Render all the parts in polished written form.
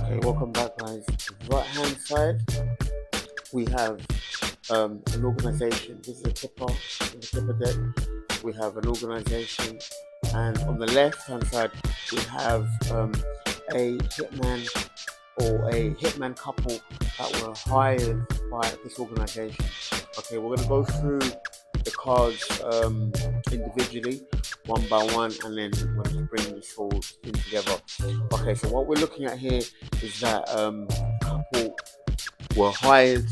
Okay, welcome back, guys. Right hand side, we have an organization. This is a tipper, in the tipper deck. We have an organization, and on the left hand side, we have a hitman or a hitman couple that were hired by this organization. Okay, we're gonna go through the cards individually, one by one, and then we're going to bring this all in together. Okay, so what we're looking at here is that couple were hired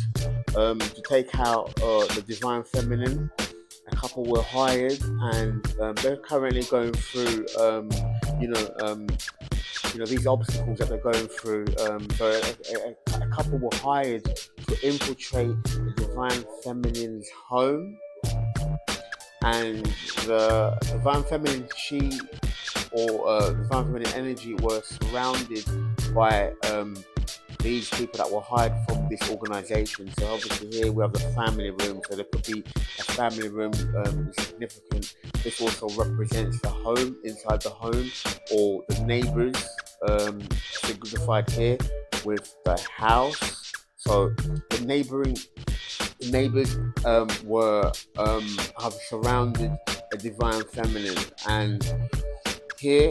to take out the divine feminine. A couple were hired, and they're currently going through, you know, um, these obstacles that they're going through. A couple were hired to infiltrate the divine feminine's home, and the divine feminine divine feminine energy were surrounded by these people that were hired from this organization. So obviously here we have the family room, so there could be a family room significant. This also represents the home, inside the home, or the neighbors, signified here with the house. So the neighbors were have surrounded a divine feminine, and here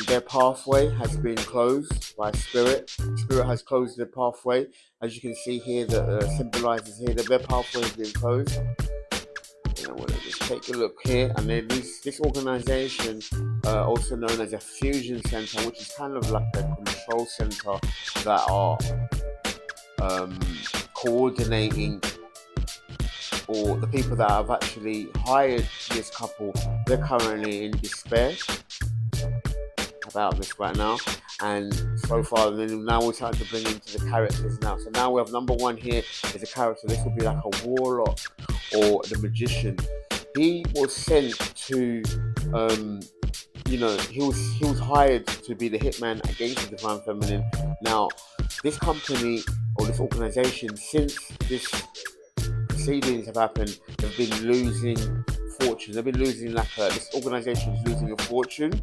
their pathway has been closed by spirit. Spirit has closed their pathway. As you can see here, that symbolizes here that their pathway has been closed. And I want to just take a look here, and then this organization, also known as a fusion center, which is kind of like a control center that are coordinating, or the people that have actually hired this couple, they're currently in despair about this right now. And so far, then now we're starting to bring into the characters now. So now we have number one here is a character. This will be like a warlock or the magician. He was sent to he was hired to be the hitman against the divine feminine. Now this company or this organization, since this proceedings have happened, they've been losing fortune. They've been losing this organization is losing a fortune,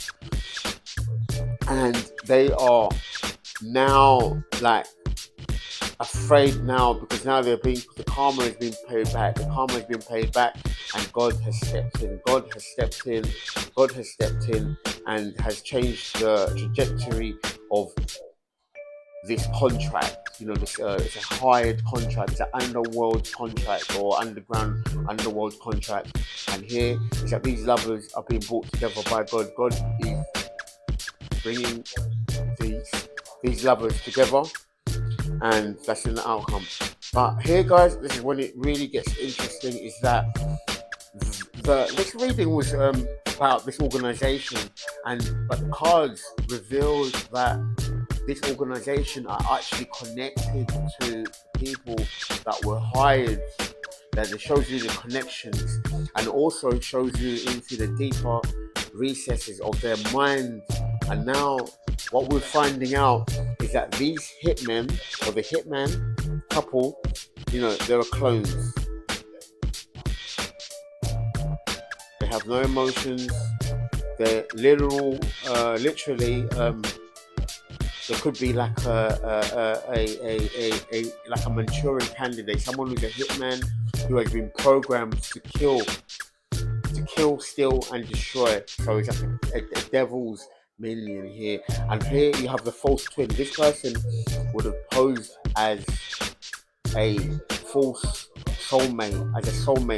and they are now afraid now, because now the karma is being paid back. The karma is being paid back, and God has stepped in. God has stepped in and has changed the trajectory of this contract. It's a hired contract. It's an underworld contract or underworld contract. And here is that these lovers are being brought together by God. God is bringing these lovers together, and that's in the outcome. But here, guys, this is when it really gets interesting. Is that this reading was about this organization, but the cards revealed that this organization are actually connected to people that were hired. That it shows you the connections, and also shows you into the deeper recesses of their mind. And now what we're finding out is that these hitmen, or the hitman couple, they're clones. They have no emotions. They're literally. There could be like a Manchurian candidate, someone who's a hitman who has been programmed to kill, steal, and destroy. So it's like a devil's minion here. And here you have the false twin. This person would have posed as a false soulmate,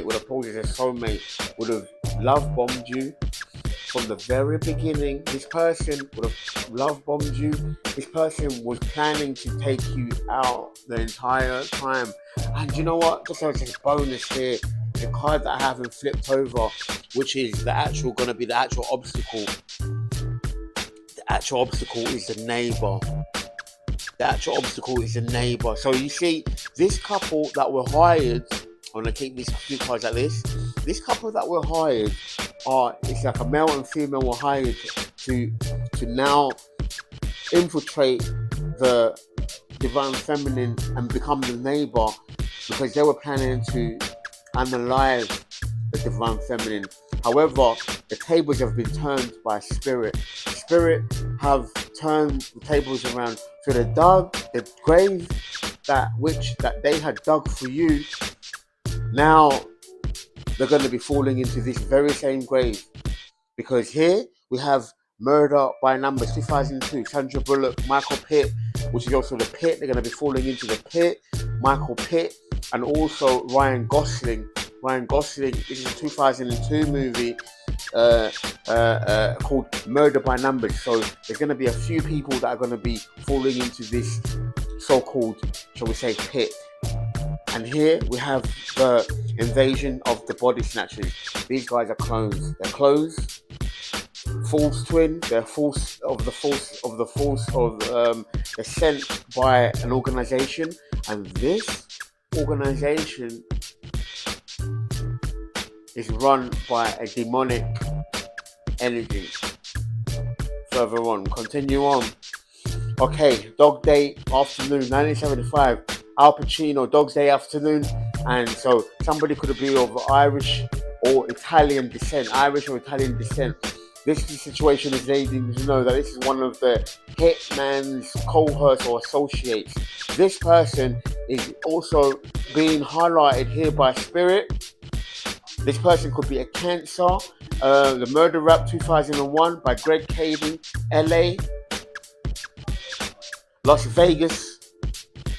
would have posed as a soulmate, would have love bombed you. From the very beginning, this person would have love bombed you. This person was planning to take you out the entire time. And you know what? Just as a bonus here, the card that I haven't flipped over, which is going to be the actual obstacle. The actual obstacle is the neighbor. So you see, this couple that were hired, I'm going to keep these few cards like this. This couple that were hired it's like a male and female were hired to now infiltrate the divine feminine and become the neighbor, because they were planning to unalive the divine feminine. However, the tables have been turned by spirit. Spirit have turn the tables around. So the grave that they had dug for you, now they're going to be falling into this very same grave. Because here we have Murder by Numbers 2002, Sandra Bullock, Michael Pitt, which is also the Pit. They're going to be falling into the Pit, Michael Pitt, and also Ryan Gosling. This is a 2002 movie called Murder by Numbers. So there's going to be a few people that are going to be falling into this so-called, shall we say, pit. And here we have the invasion of the body snatchers. These guys are clones. They're clones, false twin. They're they're sent by an organization, and this organization is run by a demonic energy. Further on, continue on. Okay, Dog Day Afternoon, 1975. Al Pacino, Dog's Day Afternoon. And so somebody could be of Irish or Italian descent. This situation is needing to know that this is one of the hitman's cohorts or associates. This person is also being highlighted here by Spirit. This person could be a Cancer. The Murder Rap 2001 by Greg Caden, LA, Las Vegas.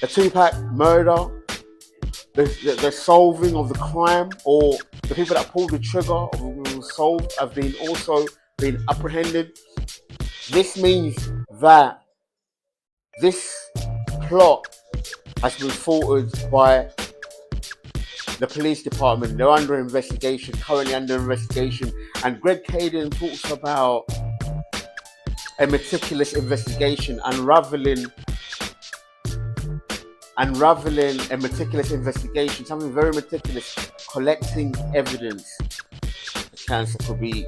The Tupac murder, the solving of the crime, or the people that pulled the trigger have been apprehended. This means that this plot has been thwarted by the police department. They're under investigation, currently under investigation. And Greg Caden talks about a meticulous investigation, unraveling a meticulous investigation, something very meticulous, collecting evidence. The Cancer could be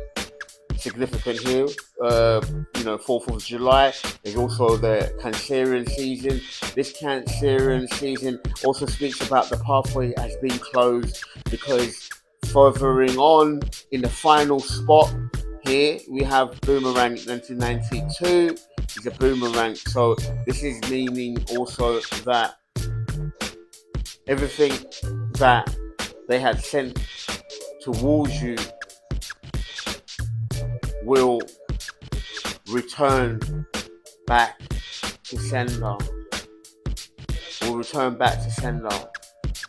significant here. 4th of July is also the Cancerian season. This Cancerian season also speaks about the pathway as being closed, because furthering on in the final spot here we have Boomerang 1992. It's a boomerang, so this is meaning also that everything that they had sent towards you will return back to sender.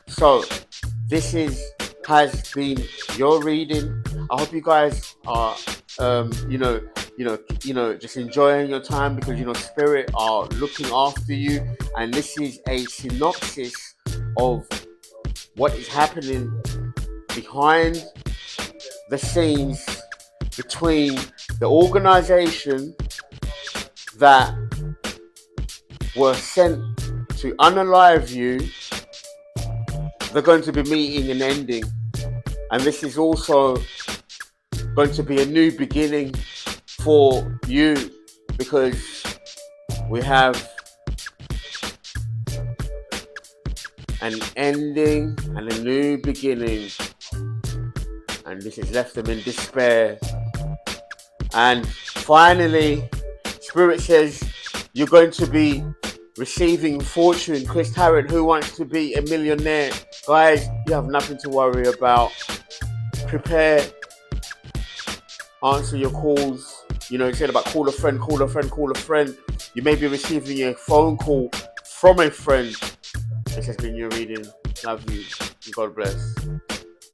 So this has been your reading. I hope you guys are just enjoying your time, because Spirit are looking after you, and this is a synopsis of what is happening behind the scenes between the organization that were sent to unalive you. They're going to be meeting and ending, and this is also going to be a new beginning for you, because we have an ending and a new beginning, and this has left them in despair. And finally, Spirit says you're going to be receiving fortune. Chris Tarrant, Who Wants to Be a Millionaire? Guys, you have nothing to worry about. Prepare, answer your calls. It said about call a friend. You may be receiving a phone call from a friend. This has been your reading. Love you. God bless.